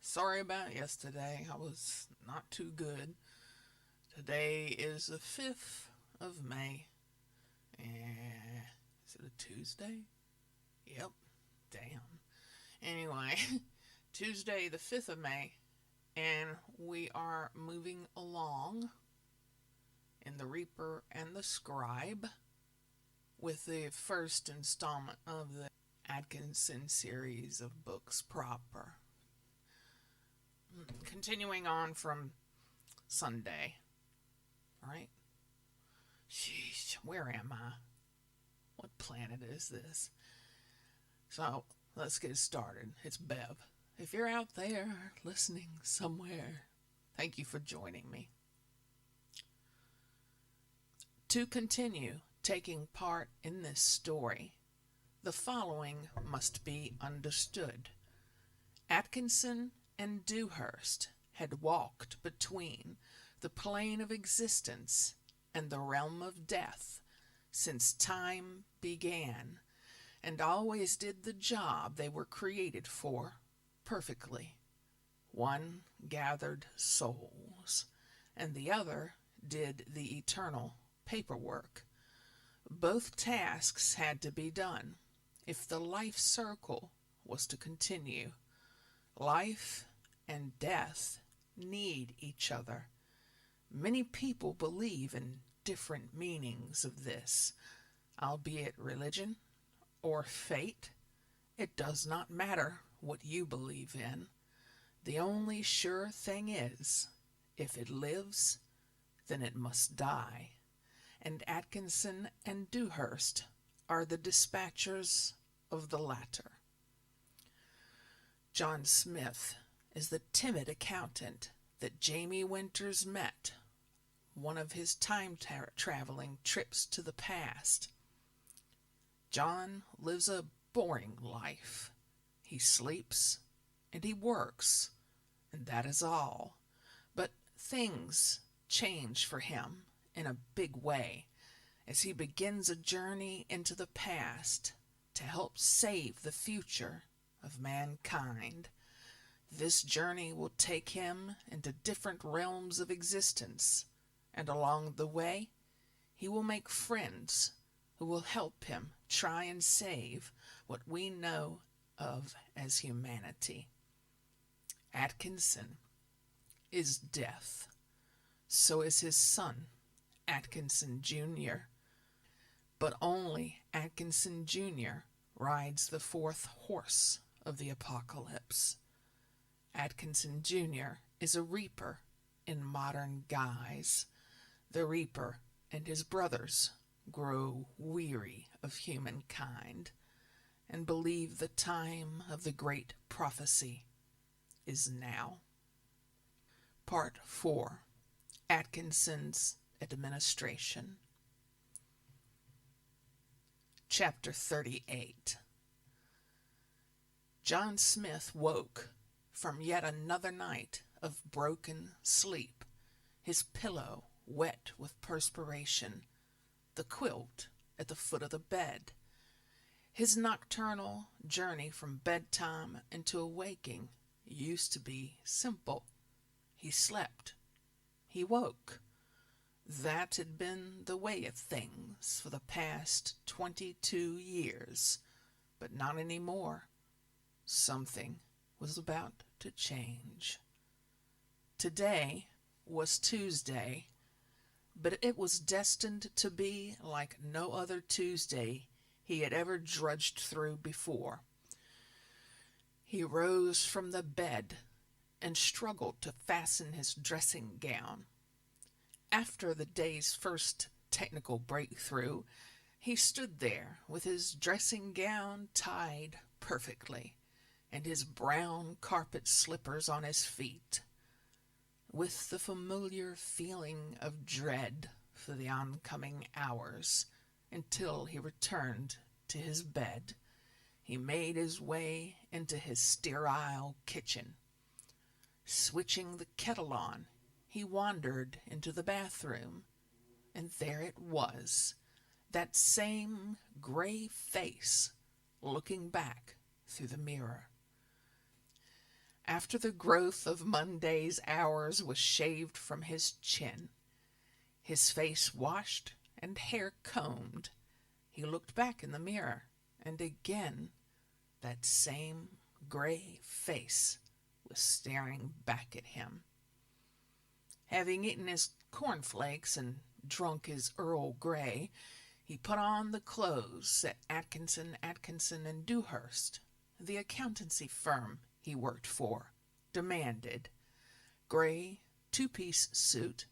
Sorry about yesterday. I was not too good. Today is the 5th of May. Is it a Tuesday? Yep. Damn. Anyway, Tuesday, the 5th of May, and we are moving along in The Reaper and the Scribe with the first installment of the Atkinson series of books proper. Continuing on from Sunday, right? Sheesh, where am I? What planet is this? So, let's get started. It's Bev. If you're out there listening somewhere, thank you for joining me. To continue taking part in this story, the following must be understood. Atkinson and Dewhurst had walked between the plane of existence and the realm of death since time began, and always did the job they were created for perfectly. One gathered souls, and the other did the eternal paperwork. Both tasks had to be done if the life circle was to continue. Life and death need each other. Many people believe in different meanings of this, albeit religion or fate. It does not matter what you believe in. The only sure thing is, if it lives, then it must die. And Atkinson and Dewhurst are the dispatchers of the latter. John Smith is the timid accountant that Jamie Winters met one of his time-traveling trips to the past. John lives a boring life. He sleeps and he works, and that is all. But things change for him in a big way as he begins a journey into the past to help save the future of mankind. This journey will take him into different realms of existence, and along the way, he will make friends who will help him try and save what we know of as humanity. Atkinson is death. So is his son, Atkinson Jr. But only Atkinson Jr. rides the fourth horse of the apocalypse. Atkinson Jr. is a reaper in modern guise. The reaper and his brothers grow weary of humankind and believe the time of the great prophecy is now. Part 4. Atkinson's Administration. Chapter 38. John Smith woke from yet another night of broken sleep, his pillow wet with perspiration, the quilt at the foot of the bed. His nocturnal journey from bedtime into awaking used to be simple. He slept. He woke. That had been the way of things for the past 22 years, but not anymore. Something was about to change. Today was Tuesday, but it was destined to be like no other Tuesday he had ever drudged through before. He rose from the bed and struggled to fasten his dressing gown. After the day's first technical breakthrough, he stood there with his dressing gown tied perfectly and his brown carpet slippers on his feet, with the familiar feeling of dread for the oncoming hours until he returned to his bed. He made his way into his sterile kitchen. Switching the kettle on, he wandered into the bathroom, and there it was, that same gray face looking back through the mirror. After the growth of Monday's hours was shaved from his chin, his face washed and hair combed, he looked back in the mirror, and again that same gray face was staring back at him. Having eaten his cornflakes and drunk his Earl Grey, he put on the clothes that Atkinson and Dewhurst, the accountancy firm he worked for, demanded. Gray two-piece suit,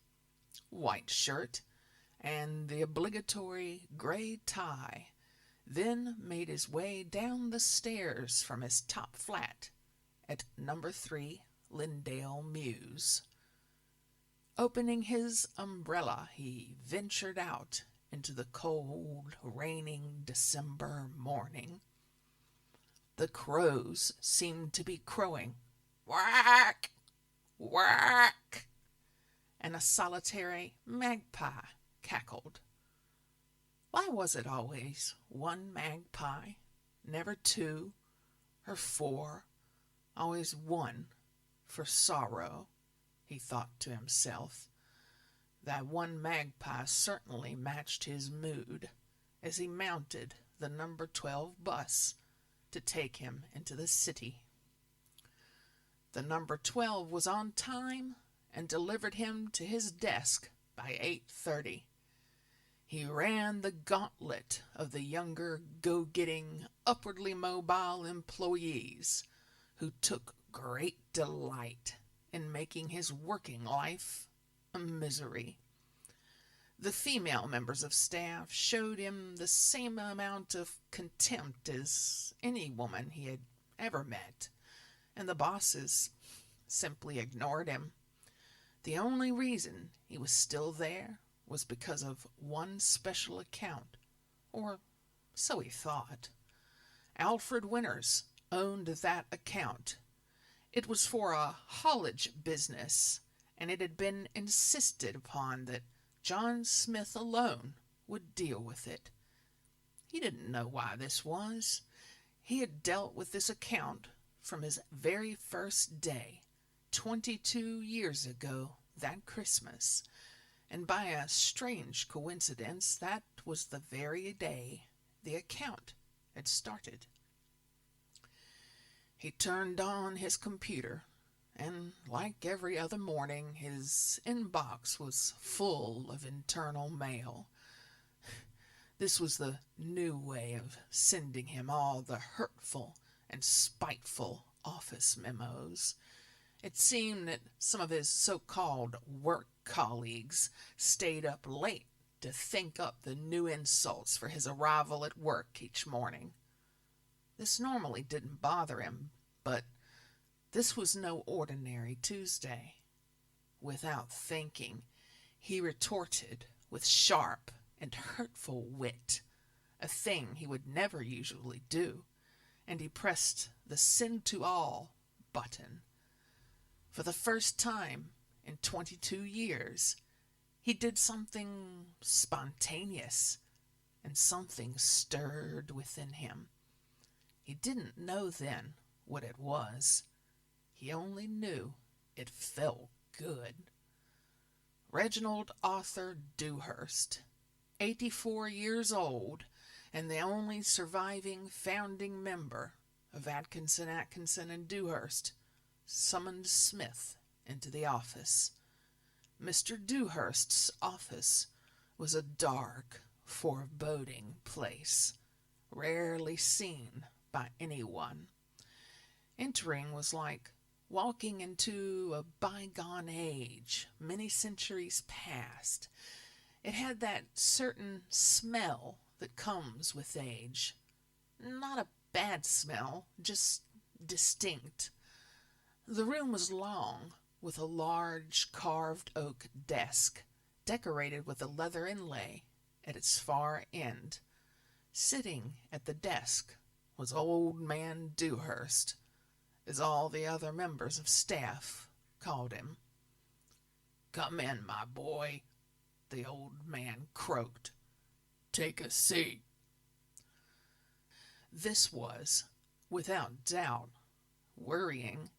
white shirt, and the obligatory gray tie, then made his way down the stairs from his top flat at number 3 Lindale Mews. Opening his umbrella, he ventured out into the cold, raining December morning. The crows seemed to be crowing, "Whack! Whack!" and a solitary magpie cackled. Why was it always one magpie, never 2 or 4, always 1 for sorrow? He thought to himself. That one magpie certainly matched his mood as he mounted the number 12 bus to take him into the city. The number 12 was on time and delivered him to his desk by 8:30. He ran the gauntlet of the younger, go-getting, upwardly mobile employees who took great delight in making his working life a misery. The female members of staff showed him the same amount of contempt as any woman he had ever met, and the bosses simply ignored him. The only reason he was still there was because of one special account, or so he thought. Alfred Winters owned that account. It was for a haulage business, and it had been insisted upon that John Smith alone would deal with it. He didn't know why this was. He had dealt with this account from his very first day, 22 years ago that Christmas, and by a strange coincidence, that was the very day the account had started. He turned on his computer, and like every other morning, his inbox was full of internal mail. This was the new way of sending him all the hurtful and spiteful office memos. It seemed that some of his so-called work colleagues stayed up late to think up the new insults for his arrival at work each morning. This normally didn't bother him, but this was no ordinary Tuesday. Without thinking, he retorted with sharp and hurtful wit, a thing he would never usually do, and he pressed the Send to All button. For the first time in 22 years, he did something spontaneous, and something stirred within him. He didn't know then what it was. He only knew it felt good. Reginald Arthur Dewhurst, 84 years old, and the only surviving founding member of Atkinson and Dewhurst, summoned Smith into the office. Mr. Dewhurst's office was a dark, foreboding place, rarely seen by anyone. Entering was like walking into a bygone age, many centuries past. It had that certain smell that comes with age. Not a bad smell, just distinct. The room was long, with a large carved oak desk, decorated with a leather inlay at its far end. Sitting at the desk was Old Man Dewhurst, as all the other members of staff called him. "Come in, my boy," the old man croaked. "Take a seat." This was, without doubt, worrying.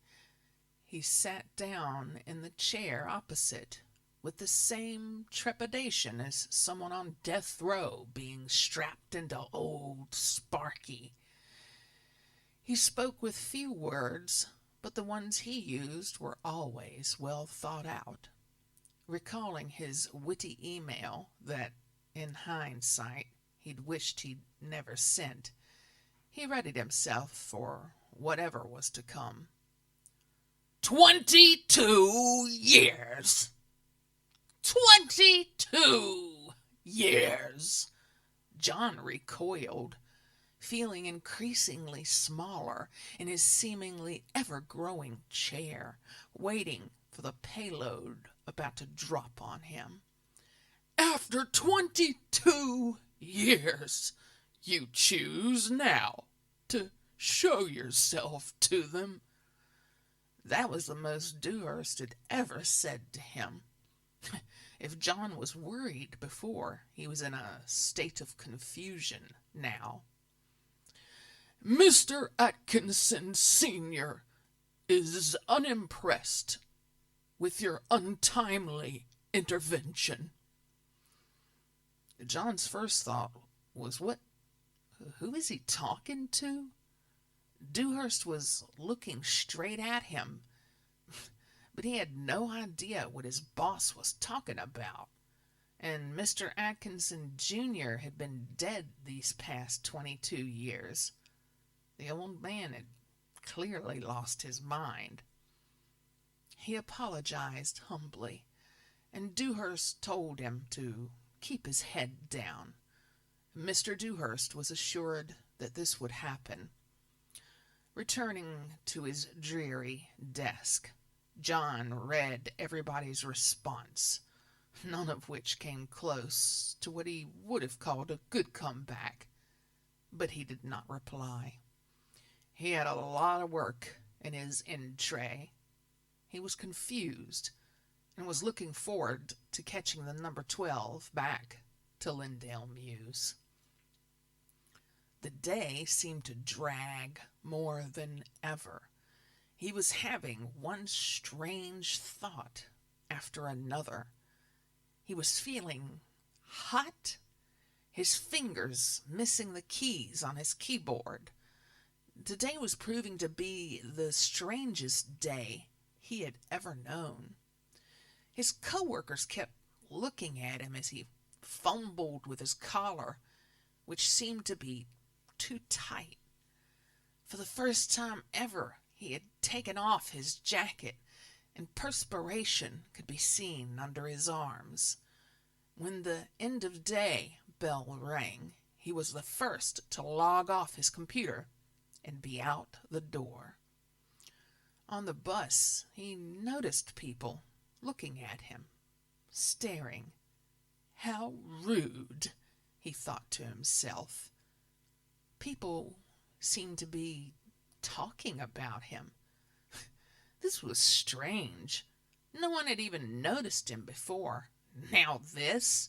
He sat down in the chair opposite with the same trepidation as someone on death row being strapped into old Sparky. He spoke with few words, but the ones he used were always well thought out. Recalling his witty email that, in hindsight, he'd wished he'd never sent, he readied himself for whatever was to come. 22 years! 22 years! John recoiled, feeling increasingly smaller in his seemingly ever-growing chair, waiting for the payload about to drop on him. After 22 years, you choose now to show yourself to them. That was the most Dewhurst had ever said to him. If John was worried before, he was in a state of confusion now. Mr. Atkinson Sr. is unimpressed with your untimely intervention. John's first thought was, who is he talking to? Dewhurst was looking straight at him, but he had no idea what his boss was talking about. And Mr. Atkinson Jr. had been dead these past 22 years. The old man had clearly lost his mind. He apologized humbly, and Dewhurst told him to keep his head down. Mr. Dewhurst was assured that this would happen. Returning to his dreary desk, John read everybody's response, none of which came close to what he would have called a good comeback, but he did not reply. He had a lot of work in his in-tray. He was confused and was looking forward to catching the number 12 back to Lindale Mews. The day seemed to drag more than ever. He was having one strange thought after another. He was feeling hot, his fingers missing the keys on his keyboard. Today was proving to be the strangest day he had ever known. His coworkers kept looking at him as he fumbled with his collar, which seemed to be too tight. For the first time ever, he had taken off his jacket, and perspiration could be seen under his arms. When the end of day bell rang, he was the first to log off his computer and be out the door. On the bus, he noticed people looking at him, staring. How rude, he thought to himself. People seemed to be talking about him. This was strange. No one had even noticed him before. Now this.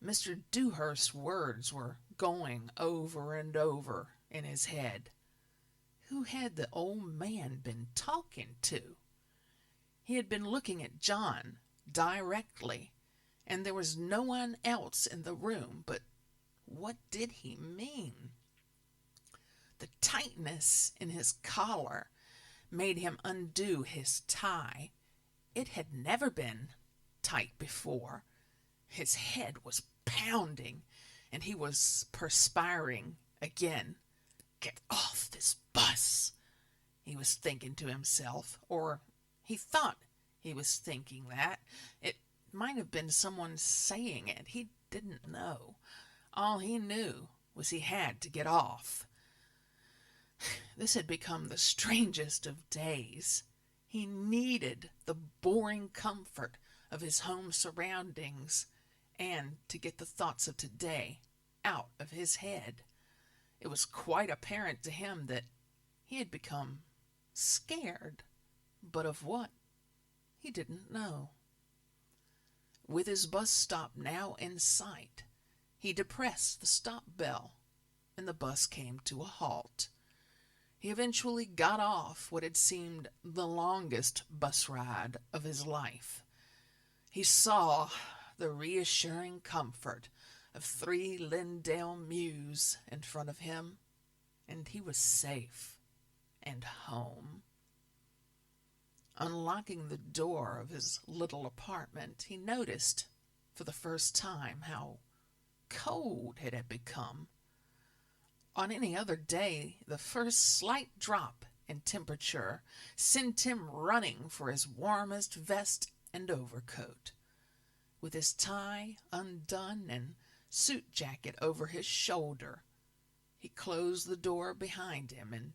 Mr. Dewhurst's words were going over and over in his head. Who had the old man been talking to? He had been looking at John directly, and there was no one else in the room, but what did he mean? The tightness in his collar made him undo his tie. It had never been tight before. His head was pounding, and he was perspiring again. Get off this bus, he was thinking to himself, or he thought he was thinking that. It might have been someone saying it. He didn't know. All he knew was he had to get off. This had become the strangest of days. He needed the boring comfort of his home surroundings and to get the thoughts of today out of his head. It was quite apparent to him that he had become scared, but of what? He didn't know. With his bus stop now in sight, he depressed the stop bell, and the bus came to a halt. He eventually got off what had seemed the longest bus ride of his life. He saw the reassuring comfort of 3 Lindale mews in front of him, and he was safe and home. Unlocking the door of his little apartment, he noticed for the first time how cold it had become. On any other day, the first slight drop in temperature sent him running for his warmest vest and overcoat. With his tie undone and suit jacket over his shoulder, he closed the door behind him and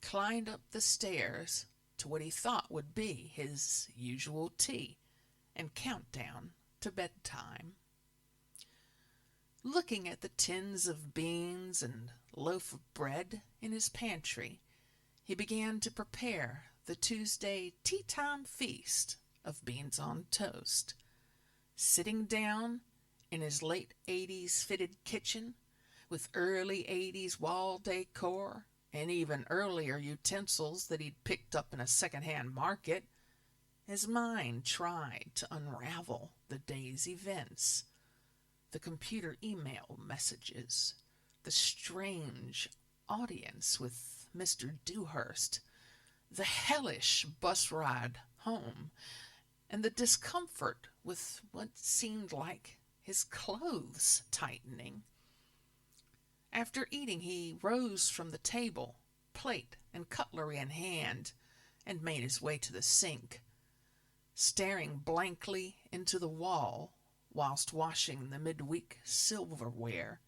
climbed up the stairs to what he thought would be his usual tea and countdown to bedtime. Looking at the tins of beans and loaf of bread in his pantry, he began to prepare the Tuesday tea-time feast of beans on toast. Sitting down in his late 80s fitted kitchen with early 80s wall decor and even earlier utensils that he'd picked up in a second-hand market, his mind tried to unravel the day's events. The computer email messages, the strange audience with Mr. Dewhurst, the hellish bus ride home, and the discomfort with what seemed like his clothes tightening. After eating, he rose from the table, plate and cutlery in hand, and made his way to the sink. Staring blankly into the wall whilst washing the midweek silverware,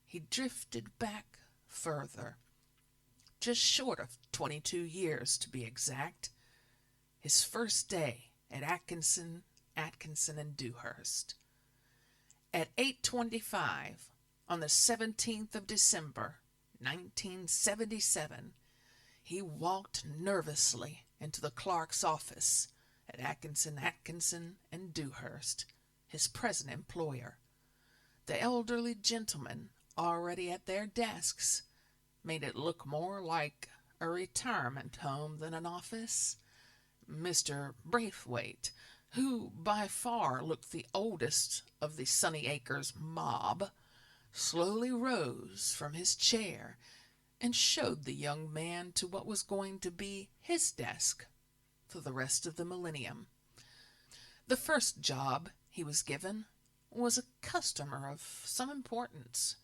he drifted back further, just short of 22 years to be exact, his first day at Atkinson and Dewhurst. At 8:25 on the 17th of December, 1977, he walked nervously into the clerk's office at Atkinson and Dewhurst, his present employer. The elderly gentlemen already at their desks made it look more like a retirement home than an office. Mr. Braithwaite, who by far looked the oldest of the Sunny Acres mob, slowly rose from his chair and showed the young man to what was going to be his desk for the rest of the millennium. The first job he was given was a customer of some importance.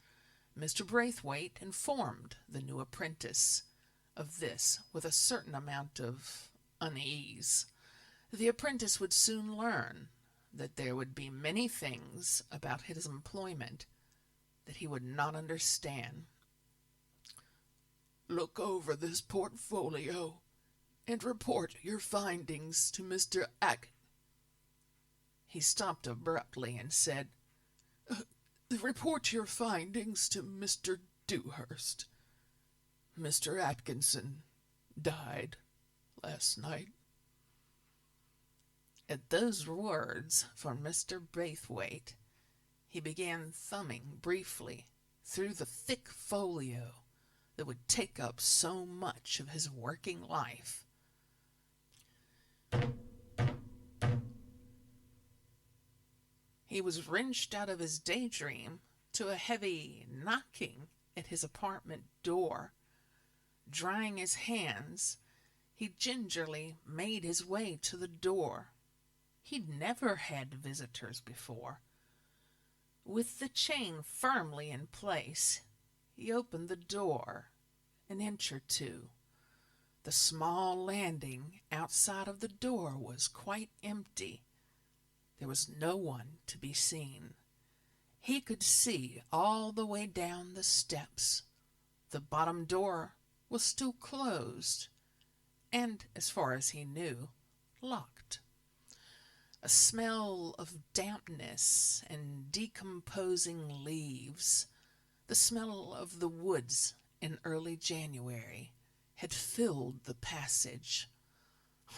Mr. Braithwaite informed the new apprentice of this with a certain amount of unease. The apprentice would soon learn that there would be many things about his employment that he would not understand. "Look over this portfolio and report your findings to Mr. He stopped abruptly and said, "Report your findings to Mr. Dewhurst. Mr. Atkinson died last night." At those words from Mr. Braithwaite, he began thumbing briefly through the thick folio that would take up so much of his working life. He was wrenched out of his daydream to a heavy knocking at his apartment door. Drying his hands, he gingerly made his way to the door. He'd never had visitors before. With the chain firmly in place, he opened the door an inch or two. The small landing outside of the door was quite empty. There was no one to be seen. He could see all the way down the steps. The bottom door was still closed, and, as far as he knew, locked. A smell of dampness and decomposing leaves, the smell of the woods in early January, had filled the passage.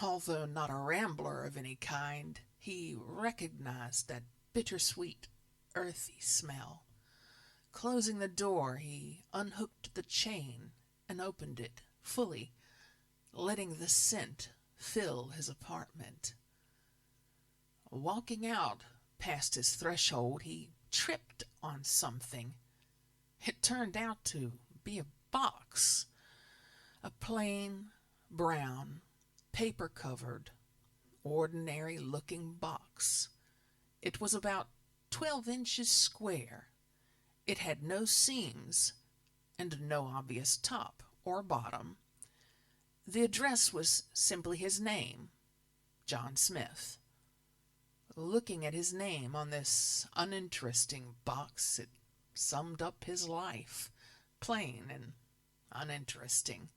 Although not a rambler of any kind, he recognized that bittersweet, earthy smell. Closing the door, he unhooked the chain and opened it fully letting the scent fill his apartment. Walking out past his threshold, he tripped on something. It turned out to be a box, a plain, brown, paper-covered, ordinary-looking box. It was about 12 inches square. It had no seams and no obvious top or bottom. The address was simply his name, John Smith. Looking at his name on this uninteresting box, it summed up his life, plain and uninteresting.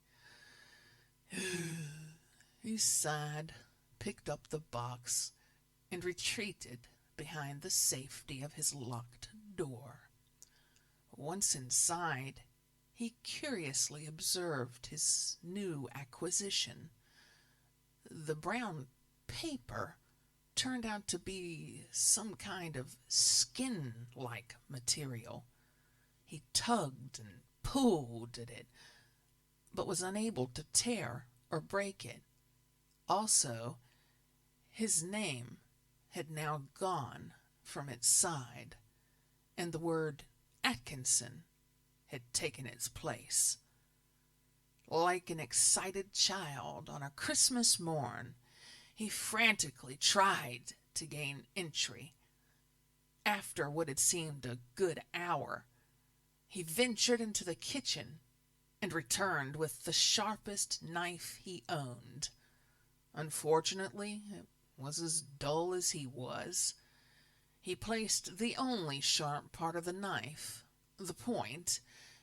He sighed, picked up the box, and retreated behind the safety of his locked door. Once inside, he curiously observed his new acquisition. The brown paper turned out to be some kind of skin-like material. He tugged and pulled at it, but was unable to tear or break it. Also, his name had now gone from its side, and the word Atkinson had taken its place. Like an excited child on a Christmas morn, he frantically tried to gain entry. After what had seemed a good hour, he ventured into the kitchen and returned with the sharpest knife he owned. Unfortunately, it was as dull as he was. He placed the only sharp part of the knife, the point,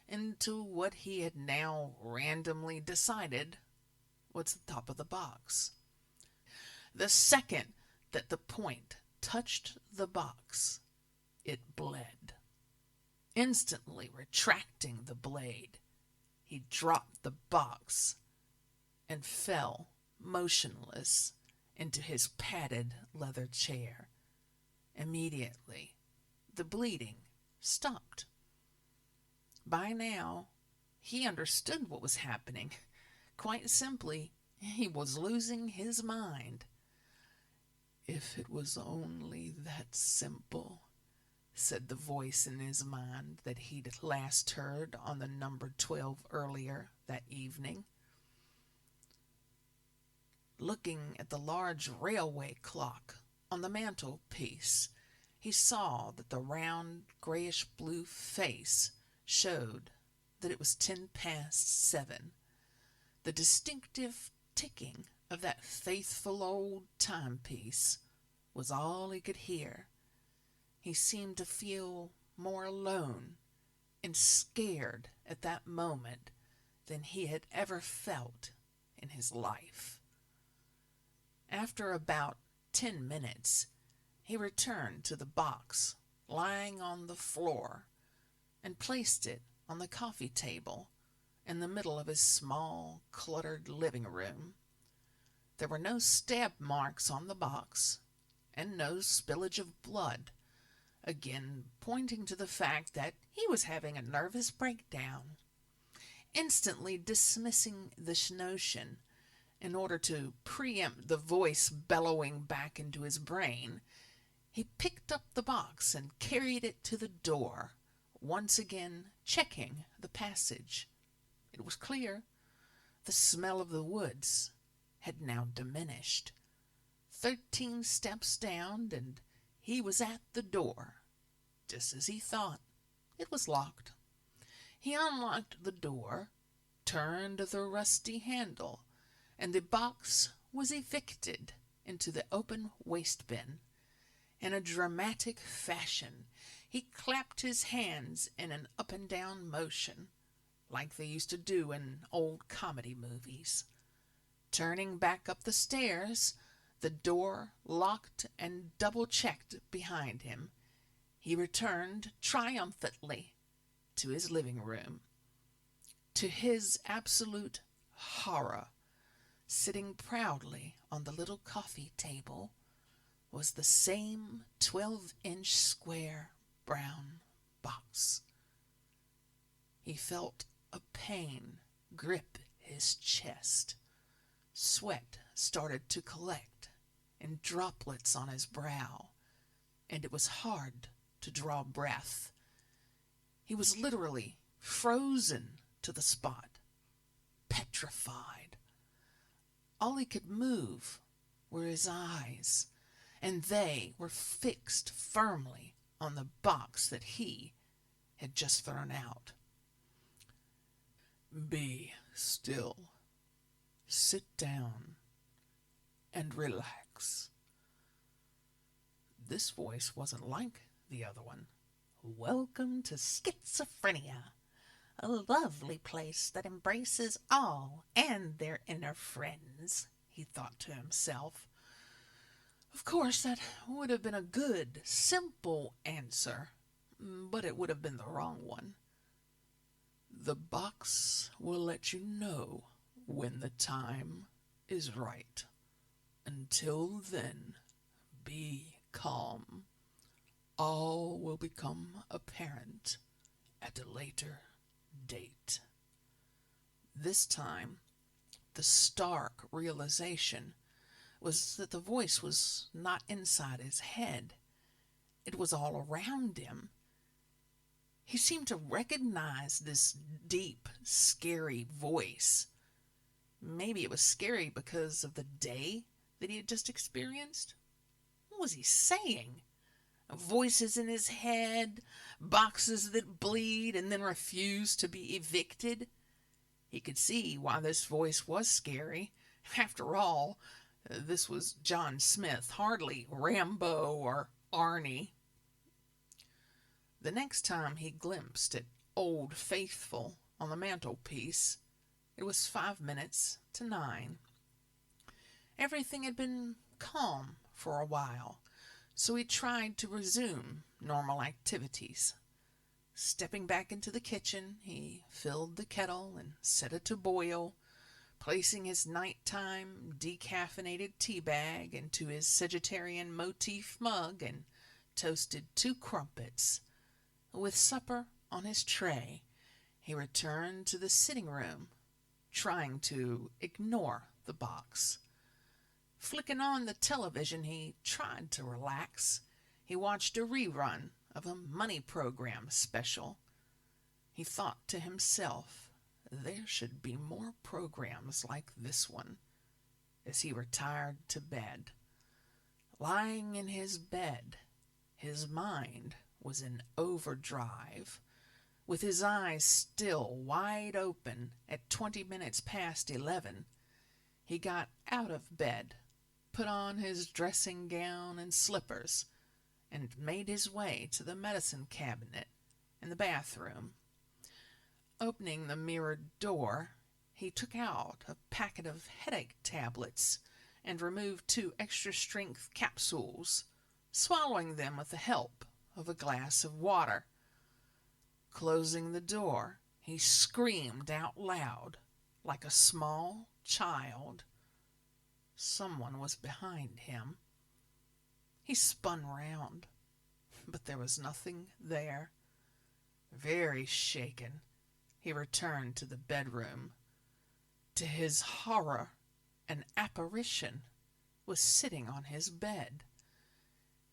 into what he had now randomly decided was the top of the box. The second that the point touched the box, it bled. Instantly retracting the blade, he dropped the box and fell motionless into his padded leather chair. Immediately, the bleeding stopped. By now, he understood what was happening. Quite simply, he was losing his mind. "If it was only that simple," said the voice in his mind that he'd last heard on the number 12 earlier that evening. Looking at the large railway clock on the mantelpiece, he saw that the round grayish-blue face showed that it was 7:10. The distinctive ticking of that faithful old timepiece was all he could hear. He seemed to feel more alone and scared at that moment than he had ever felt in his life. After about 10 minutes, he returned to the box lying on the floor and placed it on the coffee table in the middle of his small, cluttered living room. There were no stab marks on the box, and no spillage of blood, again pointing to the fact that he was having a nervous breakdown. Instantly dismissing this notion, in order to preempt the voice bellowing back into his brain, he picked up the box and carried it to the door, once again checking the passage. It was clear. The smell of the woods had now diminished. 13 steps down, and he was at the door. Just as he thought, it was locked. He unlocked the door, turned the rusty handle, and the box was evicted into the open waste bin. In a dramatic fashion, he clapped his hands in an up-and-down motion, like they used to do in old comedy movies. Turning back up the stairs, the door locked and double-checked behind him, he returned triumphantly to his living room. To his absolute horror, sitting proudly on the little coffee table, was the same 12-inch square brown box. He felt a pain grip his chest. Sweat started to collect in droplets on his brow, and it was hard to draw breath. He was literally frozen to the spot, petrified. All he could move were his eyes, and they were fixed firmly on the box that he had just thrown out. Be still. Sit down and relax. This voice wasn't like the other one. Welcome to schizophrenia, a lovely place that embraces all and their inner friends, he thought to himself. Of course, that would have been a good, simple answer, but it would have been the wrong one. The box will let you know when the time is right. Until then, be calm. All will become apparent at a later date. This time, the stark realization was that the voice was not inside his head. It was all around him. He seemed to recognize this deep, scary voice. Maybe it was scary because of the day that he had just experienced. What was he saying? Voices in his head, boxes that bleed and then refuse to be evicted. He could see why this voice was scary. After all, this was John Smith, hardly Rambo or Arnie. The next time he glimpsed at Old Faithful on the mantelpiece, it was 9:05. Everything had been calm for a while, so he tried to resume normal activities. Stepping back into the kitchen, he filled the kettle and set it to boil, placing his nighttime decaffeinated tea bag into his Sagittarian motif mug and toasted 2 crumpets. With supper on his tray, he returned to the sitting room, trying to ignore the box. Flicking on the television, he tried to relax. He watched a rerun of a money program special. He thought to himself, there should be more programs like this one, as he retired to bed. Lying in his bed, his mind was in overdrive. With his eyes still wide open at 11:20, he got out of bed, put on his dressing gown and slippers, and made his way to the medicine cabinet in the bathroom. Opening the mirrored door, he took out a packet of headache tablets and removed 2 extra-strength capsules, swallowing them with the help of a glass of water. Closing the door, he screamed out loud like a small child. Someone was behind him. He spun round, but there was nothing there. Very shaken, he returned to the bedroom. To his horror, an apparition was sitting on his bed.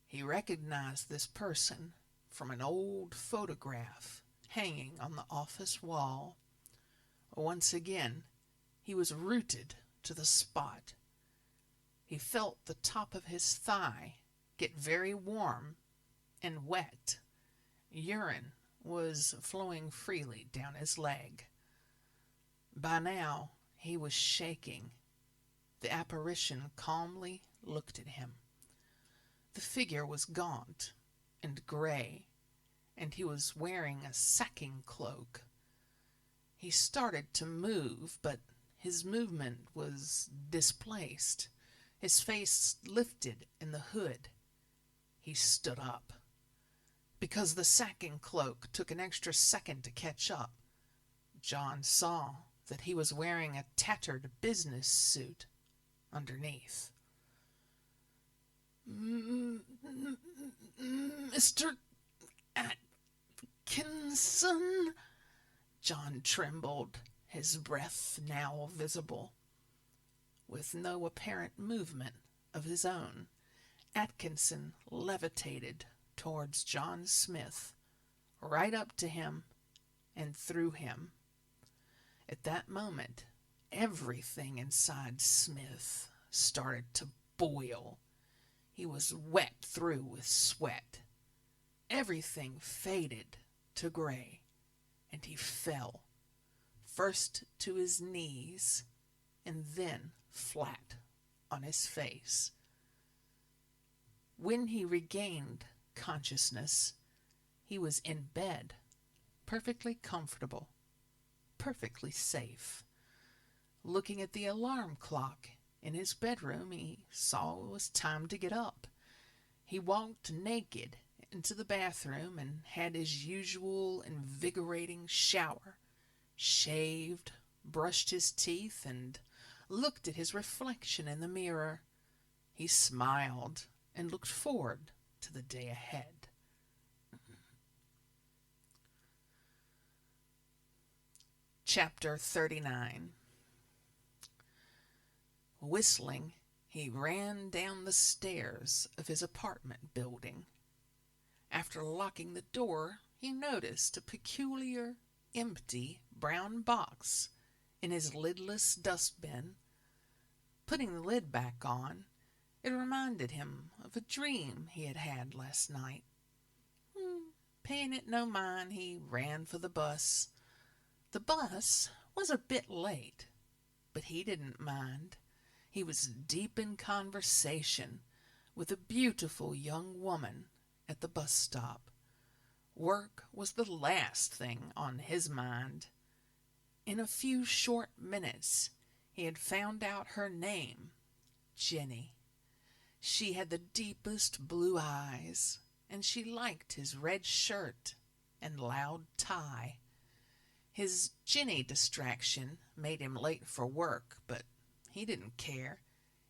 He recognized this person from an old photograph hanging on the office wall. Once again, he was rooted to the spot. He felt the top of his thigh get very warm and wet. Urine was flowing freely down his leg. By now, he was shaking. The apparition calmly looked at him. The figure was gaunt and gray, and he was wearing a sacking cloak. He started to move, but his movement was displaced. His face lifted in the hood. He stood up. Because the sacking cloak took an extra second to catch up, John saw that he was wearing a tattered business suit underneath. Mr. Atkinson? John trembled, his breath now visible. With no apparent movement of his own, Atkinson levitated towards John Smith, right up to him and through him. At that moment, everything inside Smith started to boil. He was wet through with sweat. Everything faded to gray, and he fell, first to his knees, and then flat on his face. When he regained consciousness, he was in bed, perfectly comfortable, perfectly safe. Looking at the alarm clock in his bedroom, he saw it was time to get up. He walked naked into the bathroom and had his usual invigorating shower, shaved, brushed his teeth, and looked at his reflection in the mirror. He smiled and looked forward to the day ahead. Chapter 39. Whistling, he ran down the stairs of his apartment building. After locking the door, he noticed a peculiar, empty brown box in his lidless dustbin. Putting the lid back on, it reminded him of a dream he had had last night. Paying it no mind, he ran for the bus. The bus was a bit late, but he didn't mind. He was deep in conversation with a beautiful young woman at the bus stop. Work was the last thing on his mind. In a few short minutes, he had found out her name, Jenny. She had the deepest blue eyes, and she liked his red shirt and loud tie. His Jenny distraction made him late for work, but he didn't care.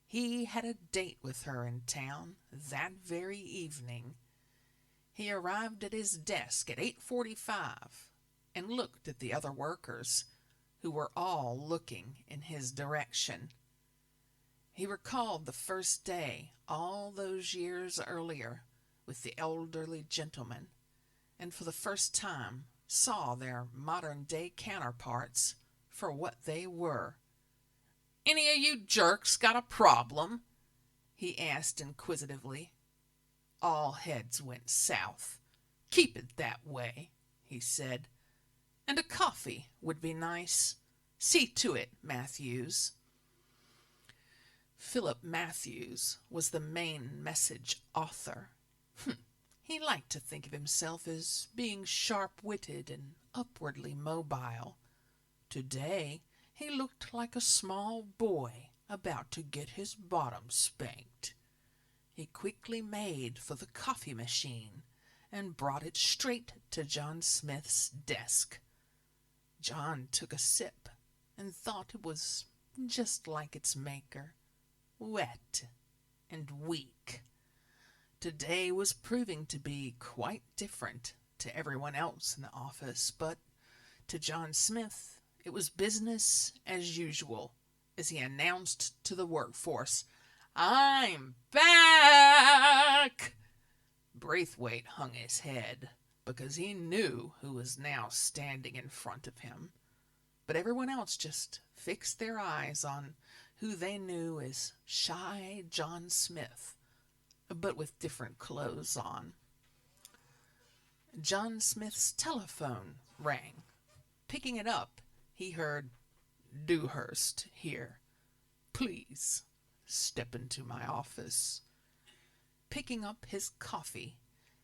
He had a date with her in town that very evening. He arrived at his desk at 8:45 and looked at the other workers, who were all looking in his direction. He recalled the first day all those years earlier with the elderly gentleman, and for the first time saw their modern-day counterparts for what they were. "Any of you jerks got a problem?" he asked inquisitively. All heads went south. "Keep it that way," he said. "And a coffee would be nice. See to it, Matthews." Philip Matthews was the main message author. He liked to think of himself as being sharp-witted and upwardly mobile. Today, he looked like a small boy about to get his bottom spanked. He quickly made for the coffee machine and brought it straight to John Smith's desk. John took a sip and thought it was just like its maker, wet and weak. Today was proving to be quite different to everyone else in the office, but to John Smith it was business as usual as he announced to the workforce, "I'm back!" Braithwaite hung his head because he knew who was now standing in front of him, but everyone else just fixed their eyes on who they knew as shy John Smith, but with different clothes on. John Smith's telephone rang. Picking it up, he heard, "Dewhurst here. Please step into my office." Picking up his coffee,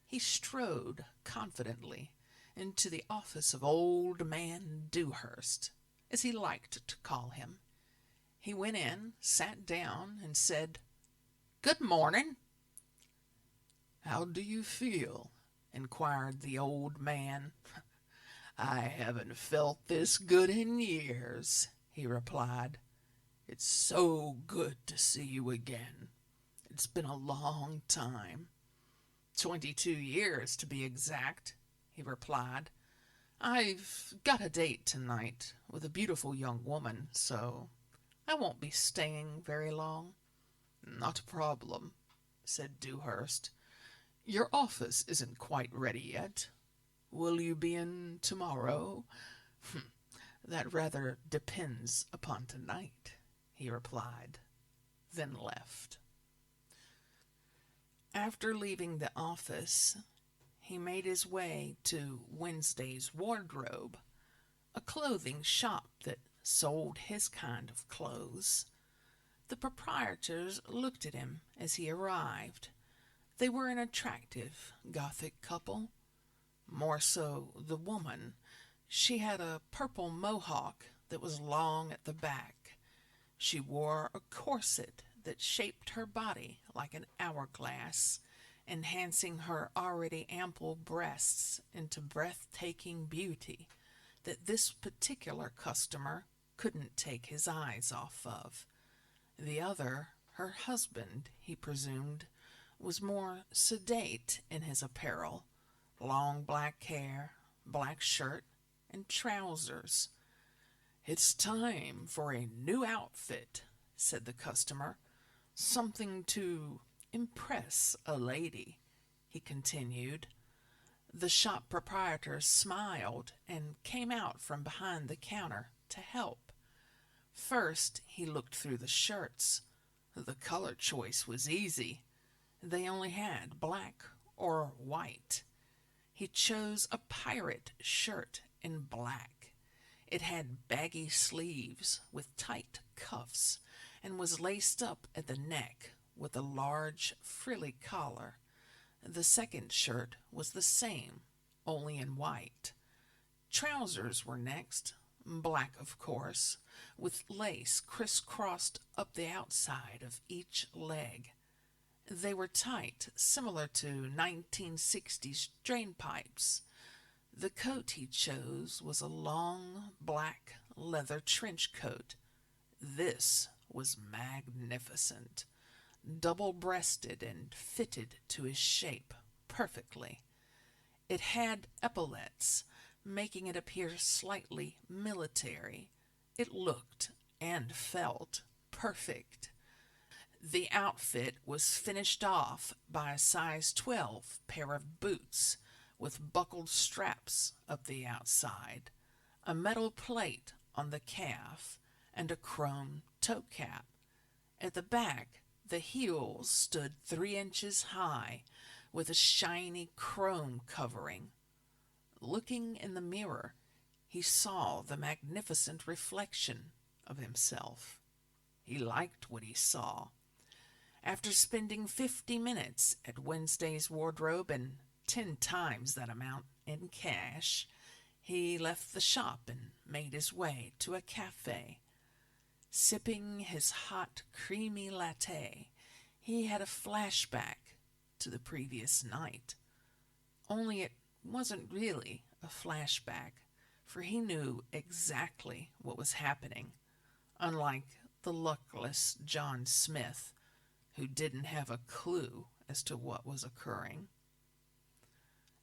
he strode confidently into the office of Old Man Dewhurst, as he liked to call him. He went in, sat down, and said, "Good morning." "How do you feel?" inquired the old man. "I haven't felt this good in years," he replied. "It's so good to see you again. It's been a long time." 22 years, to be exact," he replied. I've got a date tonight with a beautiful young woman, so I won't be staying very long." "Not a problem," said Dewhurst. "Your office isn't quite ready yet. Will you be in tomorrow?" "That rather depends upon tonight," he replied, then left. After leaving the office, he made his way to Wednesday's Wardrobe, a clothing shop that sold his kind of clothes. The proprietors looked at him as he arrived. They were an attractive Gothic couple. More so the woman. She had a purple mohawk that was long at the back. She wore a corset that shaped her body like an hourglass, enhancing her already ample breasts into breathtaking beauty that this particular customer couldn't take his eyes off of. The other, her husband, he presumed, was more sedate in his apparel: long black hair, black shirt, and trousers. "It's time for a new outfit," said the customer. "Something to impress a lady," he continued. The shop proprietor smiled and came out from behind the counter to help. First, he looked through the shirts. The color choice was easy. They only had black or white. He chose a pirate shirt in black. It had baggy sleeves with tight cuffs and was laced up at the neck with a large frilly collar. The second shirt was the same, only in white. Trousers were next, black of course, with lace crisscrossed up the outside of each leg. They were tight, similar to 1960s drainpipes. The coat he chose was a long black leather trench coat. This was magnificent, double-breasted and fitted to his shape perfectly. It had epaulets, making it appear slightly military. It looked and felt perfect. The outfit was finished off by a size 12 pair of boots with buckled straps up the outside, a metal plate on the calf, and a chrome toe cap. At the back, the heels stood 3 inches high with a shiny chrome covering. Looking in the mirror, he saw the magnificent reflection of himself. He liked what he saw. After spending 50 minutes at Wednesday's Wardrobe and 10 times that amount in cash, he left the shop and made his way to a cafe. Sipping his hot, creamy latte, he had a flashback to the previous night. Only it wasn't really a flashback, for he knew exactly what was happening, unlike the luckless John Smith, who didn't have a clue as to what was occurring.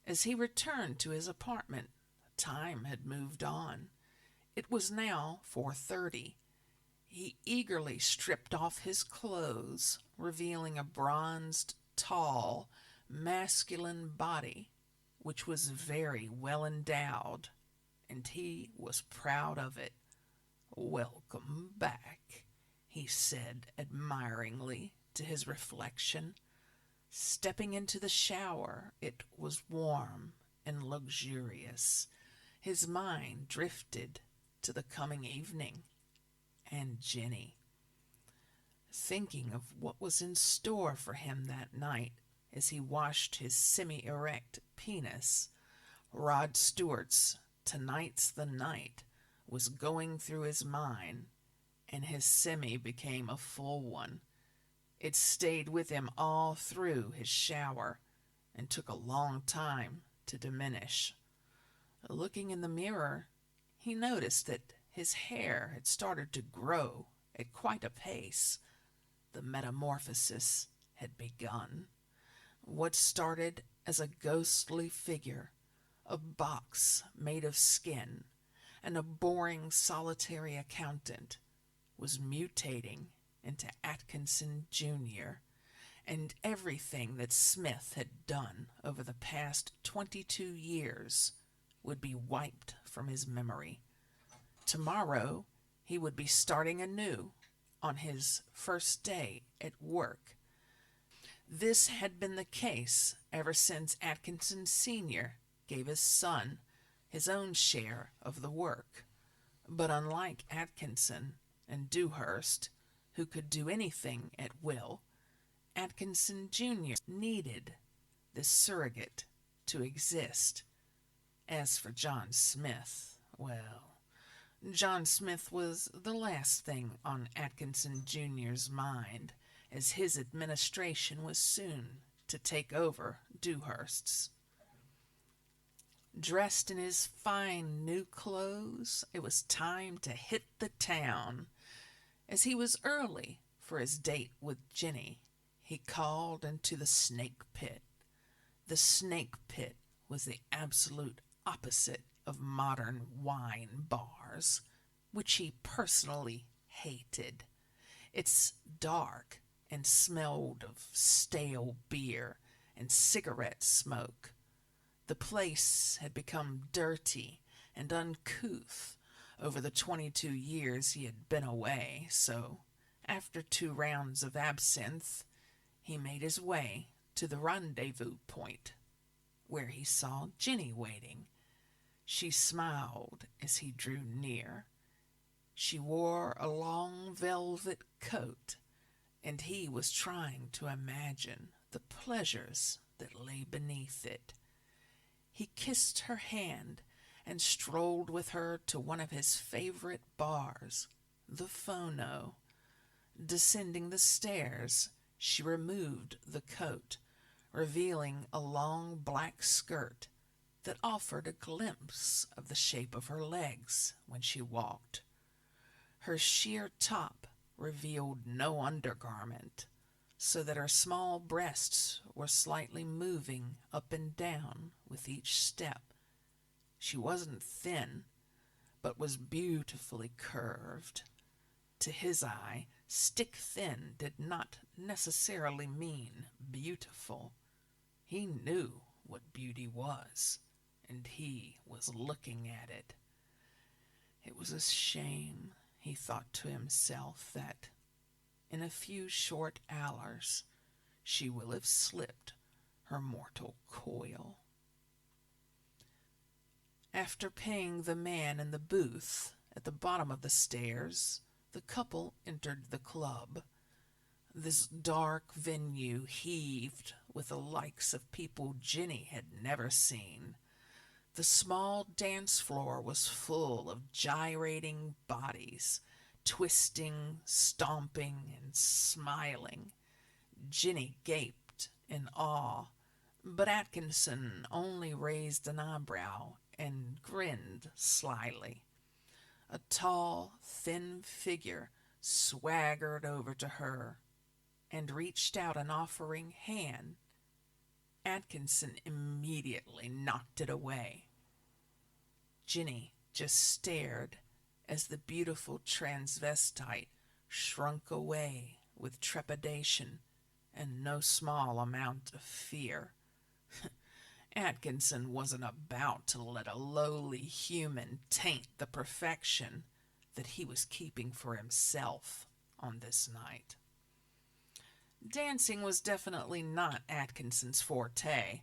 As he returned to his apartment, time had moved on. It was now 4:30. He eagerly stripped off his clothes, revealing a bronzed, tall, masculine body, which was very well endowed, and he was proud of it. "Welcome back," he said admiringly to his reflection. Stepping into the shower, it was warm and luxurious. His mind drifted to the coming evening and Jenny. Thinking of what was in store for him that night as he washed his semi-erect penis, Rod Stewart's "Tonight's the Night" was going through his mind, and his semi became a full one. It stayed with him all through his shower and took a long time to diminish. Looking in the mirror, he noticed that his hair had started to grow at quite a pace. The metamorphosis had begun. What started as a ghostly figure a box made of skin, and a boring solitary accountant was mutating into Atkinson Jr., and everything that Smith had done over the past 22 years would be wiped from his memory. Tomorrow, he would be starting anew on his first day at work. This had been the case ever since Atkinson Sr. gave his son his own share of the work. But unlike Atkinson and Dewhurst, who could do anything at will, Atkinson Jr. needed this surrogate to exist. As for John Smith, well, John Smith was the last thing on Atkinson Jr.'s mind, as his administration was soon to take over Dewhurst's. Dressed in his fine new clothes, it was time to hit the town. As he was early for his date with Jenny, he called into the snake pit. The snake pit was the absolute opposite of modern wine bars, which he personally hated. It's dark and smelled of stale beer and cigarette smoke. The place had become dirty and uncouth over the 22 years he had been away, so after 2 rounds of absinthe, he made his way to the rendezvous point, where he saw Jenny waiting. She smiled as he drew near. She wore a long velvet coat, and he was trying to imagine the pleasures that lay beneath it. He kissed her hand and strolled with her to one of his favorite bars, the Phono. Descending the stairs, she removed the coat, revealing a long black skirt that offered a glimpse of the shape of her legs when she walked. Her sheer top revealed no undergarment, so that her small breasts were slightly moving up and down with each step. She wasn't thin, but was beautifully curved. To his eye, stick thin did not necessarily mean beautiful. He knew what beauty was, and he was looking at it. It was a shame, he thought to himself, that in a few short hours she will have slipped her mortal coil. After paying the man in the booth at the bottom of the stairs, the couple entered the club. This dark venue heaved with the likes of people Jenny had never seen. The small dance floor was full of gyrating bodies, twisting, stomping, and smiling. Jenny gaped in awe, but Atkinson only raised an eyebrow and grinned slyly. A tall, thin figure swaggered over to her and reached out an offering hand. Atkinson immediately knocked it away. Jenny just stared as the beautiful transvestite shrunk away with trepidation and no small amount of fear. Atkinson wasn't about to let a lowly human taint the perfection that he was keeping for himself on this night. Dancing was definitely not Atkinson's forte,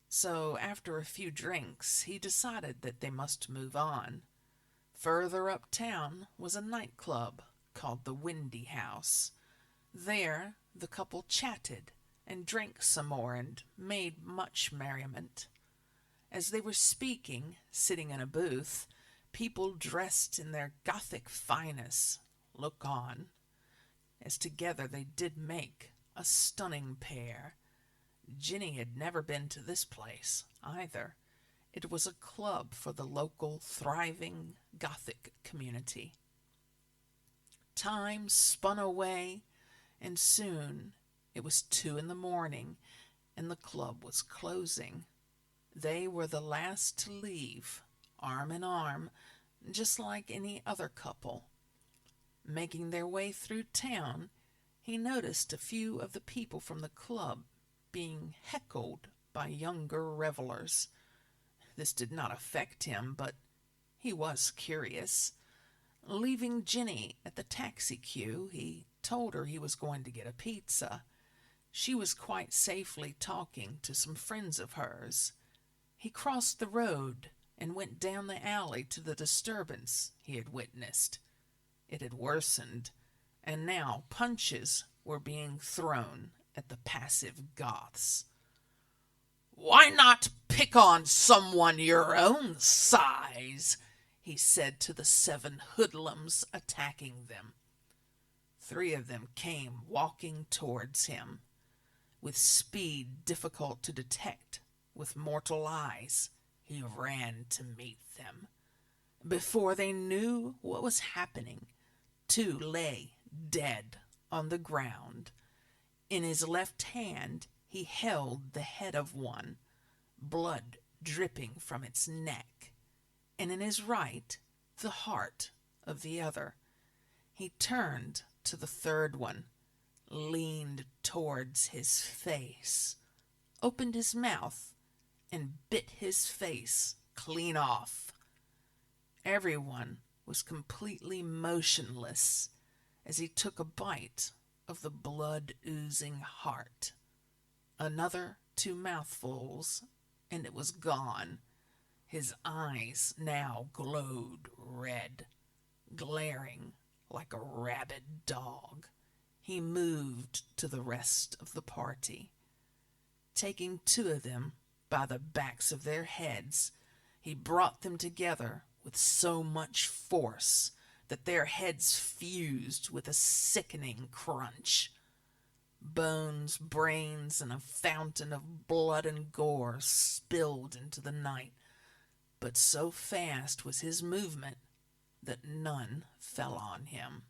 so after a few drinks he decided that they must move on. Further uptown was a nightclub called the Windy House. There the couple chatted and drank some more and made much merriment. As they were speaking, sitting in a booth, people dressed in their Gothic finest looked on, as together they did make a stunning pair. Jenny had never been to this place either. It was a club for the local thriving Gothic community. Time spun away, and soon it was 2 a.m, and the club was closing. They were the last to leave, arm in arm, just like any other couple. Making their way through town, he noticed a few of the people from the club being heckled by younger revelers. This did not affect him, but he was curious. Leaving Jenny at the taxi queue, he told her he was going to get a pizza. She was quite safely talking to some friends of hers. He crossed the road and went down the alley to the disturbance he had witnessed. It had worsened, and now punches were being thrown at the passive Goths. "Why not pick on someone your own size?" he said to the 7 hoodlums attacking them. 3 of them came walking towards him. With speed difficult to detect with mortal eyes, he ran to meet them. Before they knew what was happening, 2 lay dead on the ground. In his left hand he held the head of one, blood dripping from its neck, and in his right the heart of the other. He turned to the 3rd one, leaned towards his face, opened his mouth, and bit his face clean off. Everyone was completely motionless as he took a bite of the blood-oozing heart. Another 2 mouthfuls, and it was gone. His eyes now glowed red, glaring like a rabid dog. He moved to the rest of the party. Taking 2 of them by the backs of their heads, he brought them together with so much force that their heads fused with a sickening crunch. Bones, brains, and a fountain of blood and gore spilled into the night, but so fast was his movement that none fell on him.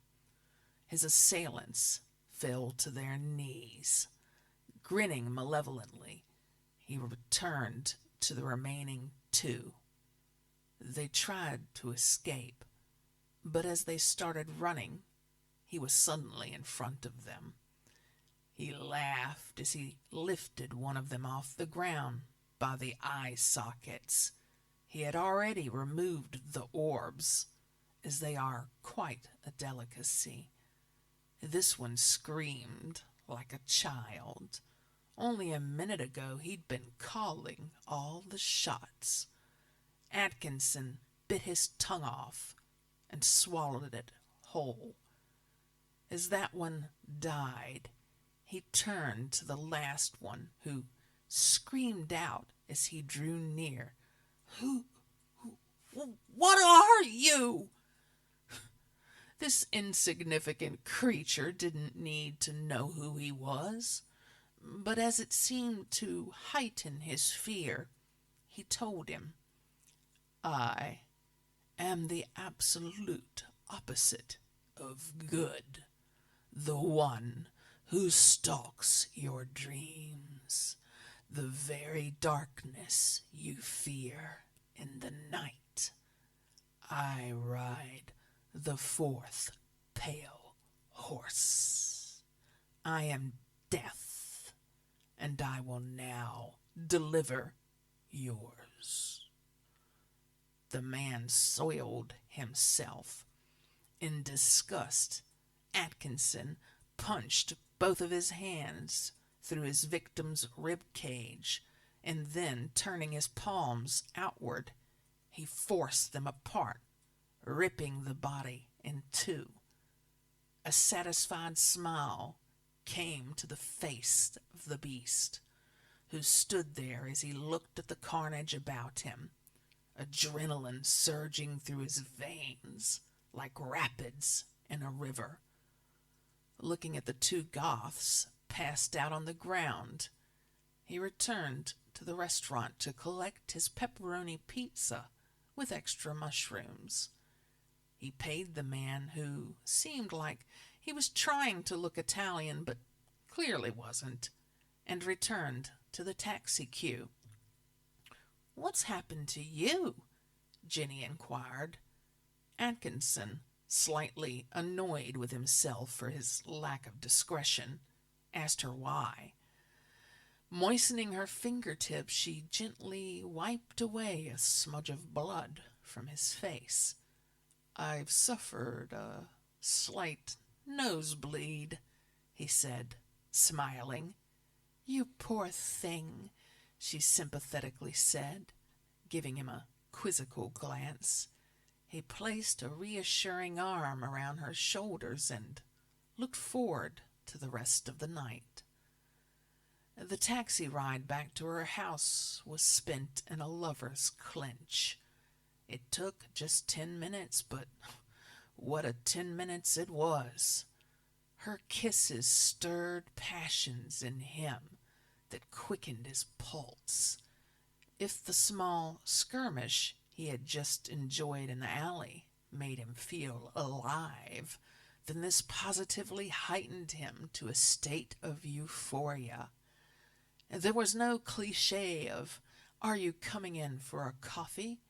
His assailants fell to their knees. Grinning malevolently, he returned to the remaining 2. They tried to escape, but as they started running, he was suddenly in front of them. He laughed as he lifted one of them off the ground by the eye sockets. He had already removed the orbs, as they are quite a delicacy. This one screamed like a child. Only a minute ago he'd been calling all the shots. Atkinson bit his tongue off and swallowed it whole. As that one died, he turned to the last one, who screamed out as he drew near. What are you?" This insignificant creature didn't need to know who he was, but as it seemed to heighten his fear, he told him, "I am the absolute opposite of good, the one who stalks your dreams, the very darkness you fear in the night. I ride the 4th pale horse. I am death, and I will now deliver yours." The man soiled himself. In disgust, Atkinson punched both of his hands through his victim's rib cage, and then, turning his palms outward, he forced them apart, ripping the body in 2. A satisfied smile came to the face of the beast, who stood there as he looked at the carnage about him, adrenaline surging through his veins like rapids in a river. Looking at the 2 Goths passed out on the ground, he returned to the restaurant to collect his pepperoni pizza with extra mushrooms. He paid the man, who seemed like he was trying to look Italian but clearly wasn't, and returned to the taxi queue. "What's happened to you?" Jenny inquired. Atkinson, slightly annoyed with himself for his lack of discretion, asked her why. Moistening her fingertips, she gently wiped away a smudge of blood from his face. "I've suffered a slight nosebleed," he said, smiling. "You poor thing," she sympathetically said, giving him a quizzical glance. He placed a reassuring arm around her shoulders and looked forward to the rest of the night. The taxi ride back to her house was spent in a lover's clinch. It took just 10 minutes, but what a 10 minutes it was. Her kisses stirred passions in him that quickened his pulse. If the small skirmish he had just enjoyed in the alley made him feel alive, then this positively heightened him to a state of euphoria. There was no cliché of, "Are you coming in for a coffee?"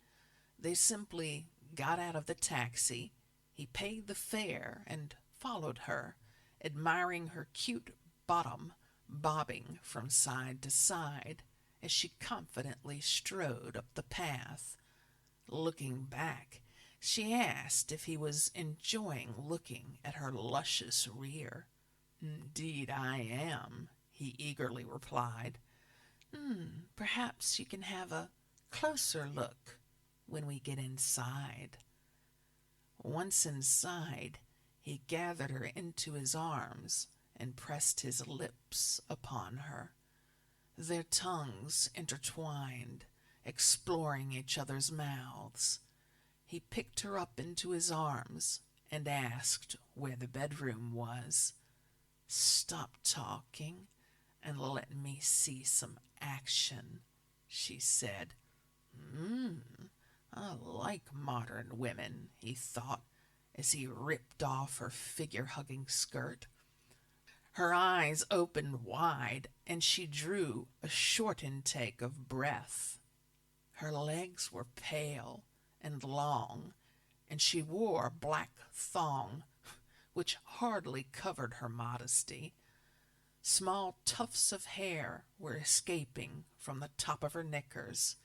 They simply got out of the taxi. He paid the fare and followed her, admiring her cute bottom bobbing from side to side as she confidently strode up the path. Looking back, she asked if he was enjoying looking at her luscious rear. "Indeed I am," he eagerly replied. Perhaps you can have a closer look when we get inside." Once inside, he gathered her into his arms and pressed his lips upon her. Their tongues intertwined, exploring each other's mouths. He picked her up into his arms and asked where the bedroom was. "Stop talking and let me see some action," she said. I like modern women," he thought, as he ripped off her figure-hugging skirt. Her eyes opened wide, and she drew a short intake of breath. Her legs were pale and long, and she wore a black thong, which hardly covered her modesty. Small tufts of hair were escaping from the top of her knickers.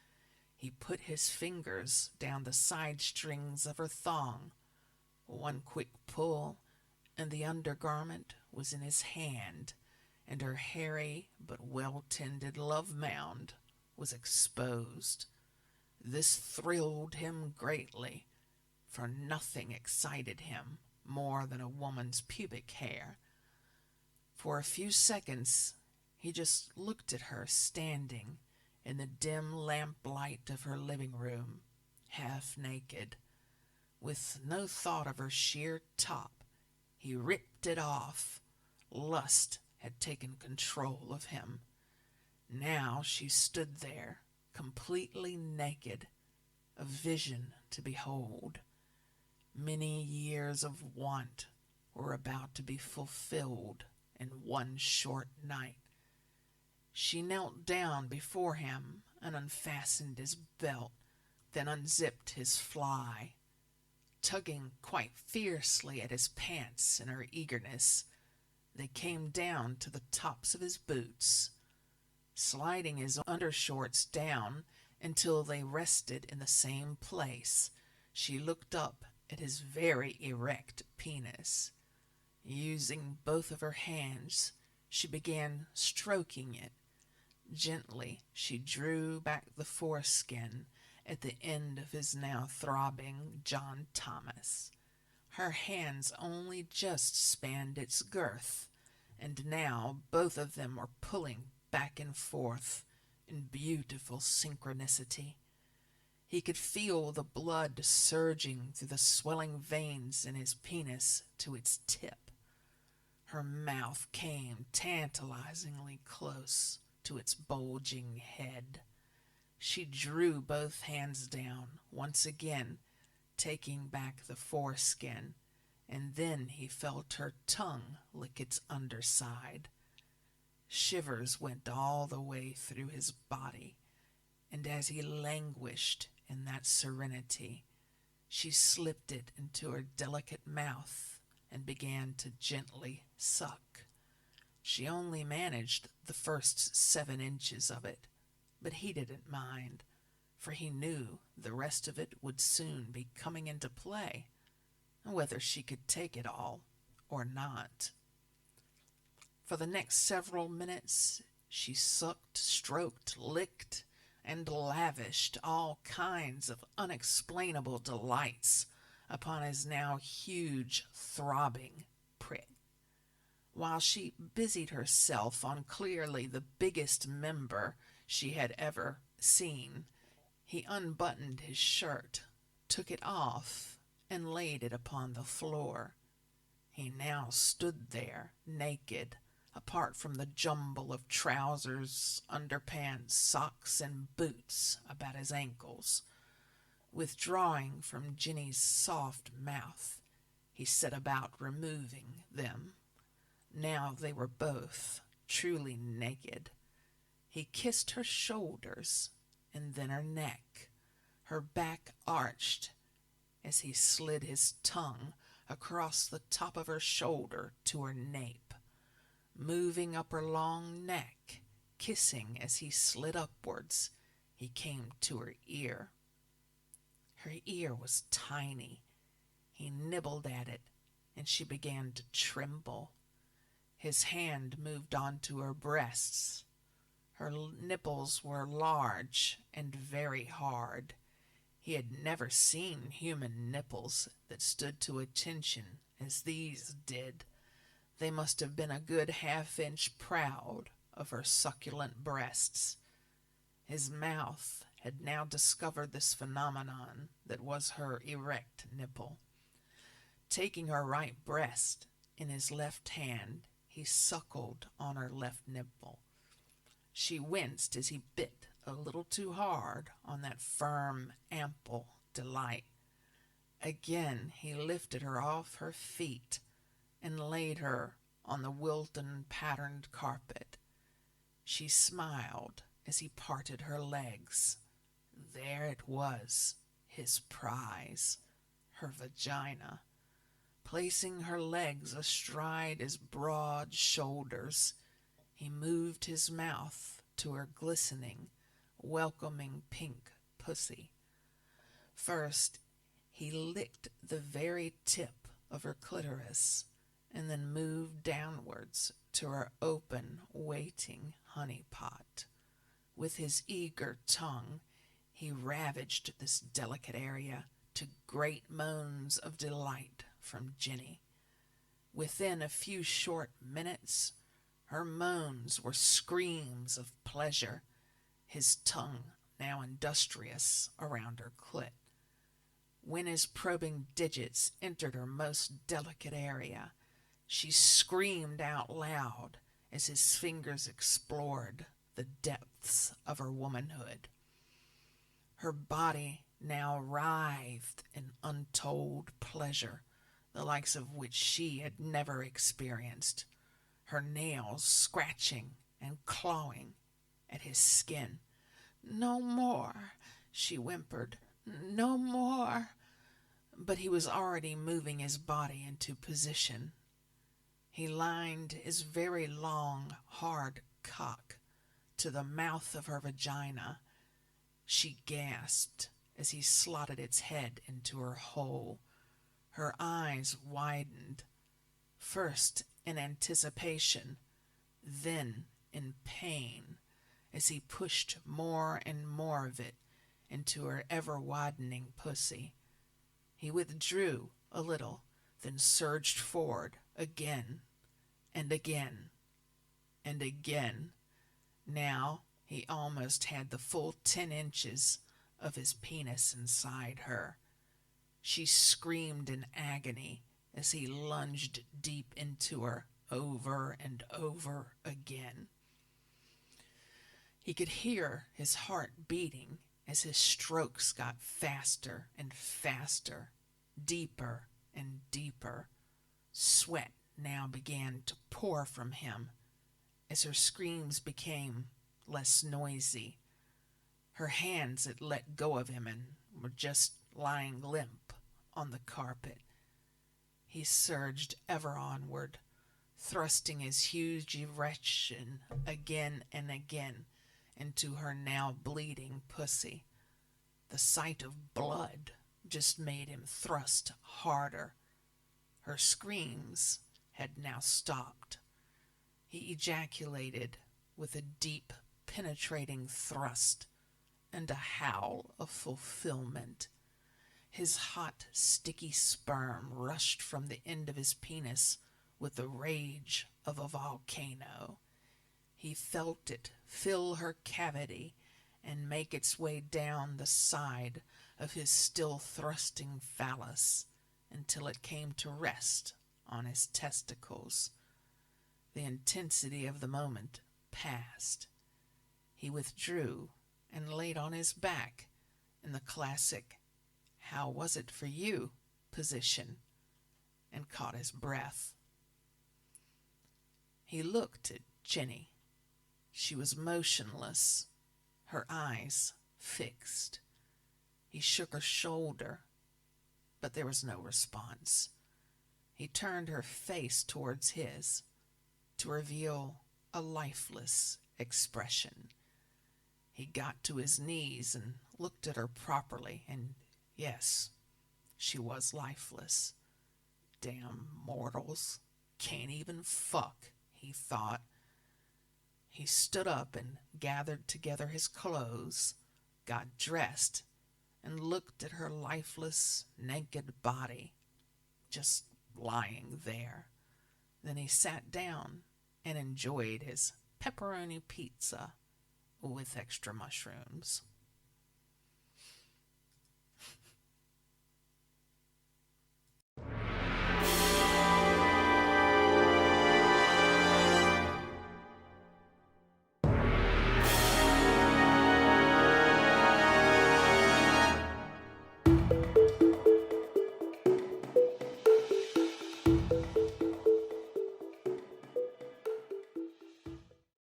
He put his fingers down the side strings of her thong. One quick pull, and the undergarment was in his hand, and her hairy but well-tended love mound was exposed. This thrilled him greatly, for nothing excited him more than a woman's pubic hair. For a few seconds, he just looked at her standing in the dim lamplight of her living room, half naked. With no thought of her sheer top, he ripped it off. Lust had taken control of him. Now she stood there, completely naked, a vision to behold. Many years of want were about to be fulfilled in one short night. She knelt down before him and unfastened his belt, then unzipped his fly. Tugging quite fiercely at his pants in her eagerness, they came down to the tops of his boots. Sliding his undershorts down until they rested in the same place, she looked up at his very erect penis. Using both of her hands, she began stroking it. Gently, she drew back the foreskin at the end of his now throbbing John Thomas. Her hands only just spanned its girth, and now both of them were pulling back and forth in beautiful synchronicity. He could feel the blood surging through the swelling veins in his penis to its tip. Her mouth came tantalizingly close to its bulging head. She drew both hands down once again, taking back the foreskin, and then he felt her tongue lick its underside. Shivers went all the way through his body. and as he languished in that serenity, she slipped it into her delicate mouth and began to gently suck. She only managed the first 7 inches of it, but he didn't mind, for he knew the rest of it would soon be coming into play, whether she could take it all or not. For the next several minutes, she sucked, stroked, licked, and lavished all kinds of unexplainable delights upon his now huge, throbbing prick, while she busied herself on clearly the biggest member she had ever seen. He unbuttoned his shirt, took it off, and laid it upon the floor. He now stood there, naked, apart from the jumble of trousers, underpants, socks, and boots about his ankles. Withdrawing from Jenny's soft mouth, he set about removing them. Now they were both truly naked. He kissed her shoulders and then her neck. Her back arched as he slid his tongue across the top of her shoulder to her nape, moving up her long neck, kissing as he slid upwards. He came to her ear. Her ear was tiny. He nibbled at it, and she began to tremble. His hand moved on to her breasts. Her nipples were large and very hard. He had never seen human nipples that stood to attention as these did. They must have been a good half-inch proud of her succulent breasts. His mouth had now discovered this phenomenon that was her erect nipple. Taking her right breast in his left hand, he suckled on her left nipple. She winced as he bit a little too hard on that firm, ample delight. Again he lifted her off her feet and laid her on the Wilton-patterned carpet. She smiled as he parted her legs. There it was, his prize, her vagina. Placing her legs astride his broad shoulders, he moved his mouth to her glistening, welcoming pink pussy. First, he licked the very tip of her clitoris, and then moved downwards to her open, waiting honey pot. With his eager tongue, he ravaged this delicate area to great moans of delight from Jenny. Within a few short minutes, her moans were screams of pleasure, his tongue now industrious around her clit. When his probing digits entered her most delicate area, she screamed out loud as his fingers explored the depths of her womanhood. Her body now writhed in untold pleasure, the likes of which she had never experienced, her nails scratching and clawing at his skin. "No more," she whimpered, "no more." But he was already moving his body into position. He lined his very long, hard cock to the mouth of her vagina. She gasped as he slotted its head into her hole. Her eyes widened, first in anticipation, then in pain, as he pushed more and more of it into her ever-widening pussy. He withdrew a little, then surged forward again and again and again. Now he almost had the full 10 inches of his penis inside her. She screamed in agony as he lunged deep into her over and over again. He could hear his heart beating as his strokes got faster and faster, deeper and deeper. Sweat now began to pour from him as her screams became less noisy. Her hands had let go of him and were just lying limp on the carpet. He surged ever onward, thrusting his huge erection again and again into her now bleeding pussy. The sight of blood just made him thrust harder. Her screams had now stopped. He ejaculated with a deep, penetrating thrust and a howl of fulfillment. His hot, sticky sperm rushed from the end of his penis with the rage of a volcano. He felt it fill her cavity and make its way down the side of his still thrusting phallus until it came to rest on his testicles. The intensity of the moment passed. He withdrew and laid on his back in the classic "How was it for you?" position and caught his breath. He looked at Jenny. She was motionless, her eyes fixed. He shook her shoulder, but there was no response. He turned her face towards his to reveal a lifeless expression. He got to his knees and looked at her properly, and yes, she was lifeless. Damn mortals, can't even fuck, he thought. He stood up and gathered together his clothes, got dressed, and looked at her lifeless, naked body, just lying there. Then he sat down and enjoyed his pepperoni pizza with extra mushrooms.